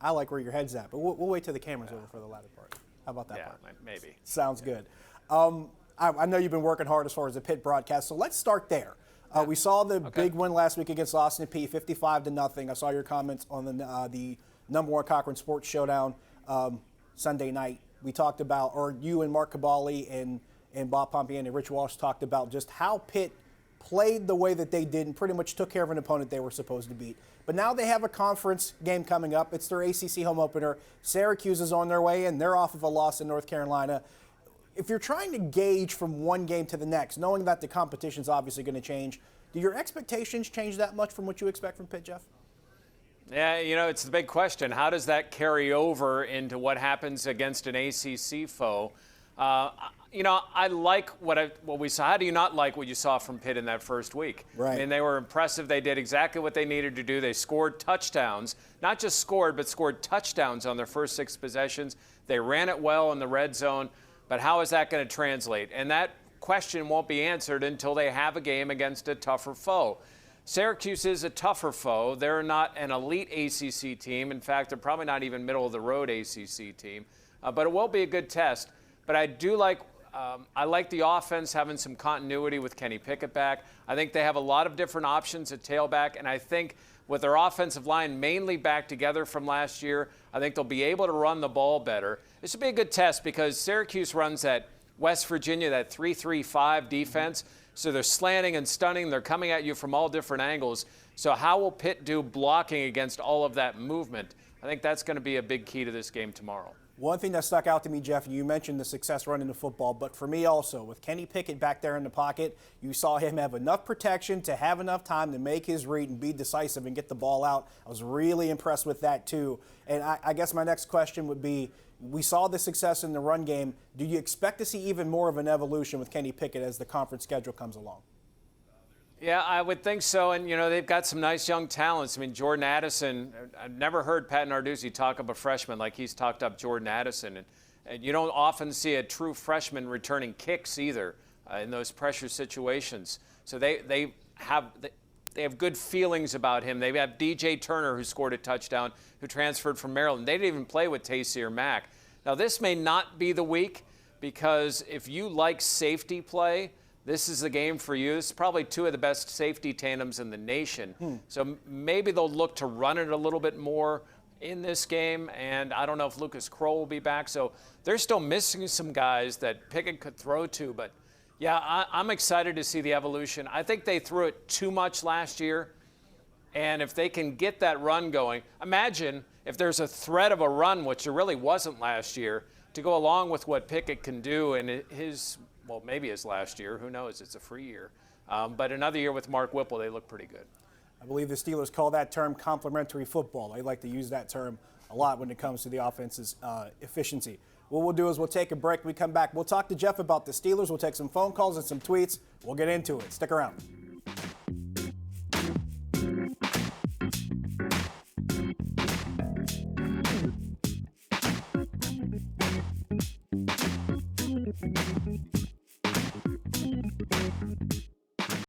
I like where your head's at, but we'll wait till the camera's over for the latter part. How about that part? Yeah, maybe. Sounds good. I know you've been working hard as far as the Pitt broadcast, so let's start there. We saw the big win last week against Austin Peay, 55-0. I saw your comments on the number one Cochran Sports Showdown Sunday night. We talked about, or you and Mark Cabali and Bob Pompian and Rich Walsh talked about just how Pitt played the way that they did and pretty much took care of an opponent they were supposed to beat. But now they have a conference game coming up. It's their ACC home opener. Syracuse is on their way in. They're off of a loss in North Carolina. If you're trying to gauge from one game to the next, knowing that the competition's obviously going to change, do your expectations change that much from what you expect from Pitt, Jeff? Yeah, it's the big question. How does that carry over into what happens against an ACC foe? I like what we saw. How do you not like what you saw from Pitt in that first week? Right. I mean, they were impressive. They did exactly what they needed to do. They scored touchdowns, not just scored, but scored touchdowns on their first 6 possessions. They ran it well in the red zone. But how is that going to translate? And that question won't be answered until they have a game against a tougher foe. Syracuse is a tougher foe. They're not an elite ACC team. In fact, they're probably not even middle-of-the-road ACC team. But it will be a good test. But I do like the offense having some continuity with Kenny Pickett back. I think they have a lot of different options at tailback, and I think with their offensive line mainly back together from last year, I think they'll be able to run the ball better. This will be a good test because Syracuse runs that West Virginia, that 3-3-5 defense. So they're slanting and stunning. They're coming at you from all different angles. So how will Pitt do blocking against all of that movement? I think that's going to be a big key to this game tomorrow. One thing that stuck out to me, Jeff, you mentioned the success running the football, but for me also, with Kenny Pickett back there in the pocket, you saw him have enough protection to have enough time to make his read and be decisive and get the ball out. I was really impressed with that too. And I guess my next question would be, we saw the success in the run game. Do you expect to see even more of an evolution with Kenny Pickett as the conference schedule comes along? Yeah, I would think so. And, they've got some nice young talents. I mean, Jordan Addison, I've never heard Pat Narduzzi talk up a freshman like he's talked up Jordan Addison. And you don't often see a true freshman returning kicks either in those pressure situations. So they have good feelings about him. They have DJ Turner, who scored a touchdown, who transferred from Maryland. They didn't even play with Taysir Mack. Now, this may not be the week because if you like safety play, this is the game for you. This is probably 2 of the best safety tandems in the nation. So maybe they'll look to run it a little bit more in this game. And I don't know if Lucas Kroll will be back. So they're still missing some guys that Pickett could throw to. But, yeah, I'm excited to see the evolution. I think they threw it too much last year. And if they can get that run going, imagine if there's a threat of a run, which there really wasn't last year, to go along with what Pickett can do in maybe his last year. Who knows? It's a free year. But another year with Mark Whipple, they look pretty good. I believe the Steelers call that term complementary football. They like to use that term a lot when it comes to the offense's efficiency. What we'll do is we'll take a break. When we come back, we'll talk to Jeff about the Steelers. We'll take some phone calls and some tweets. We'll get into it. Stick around.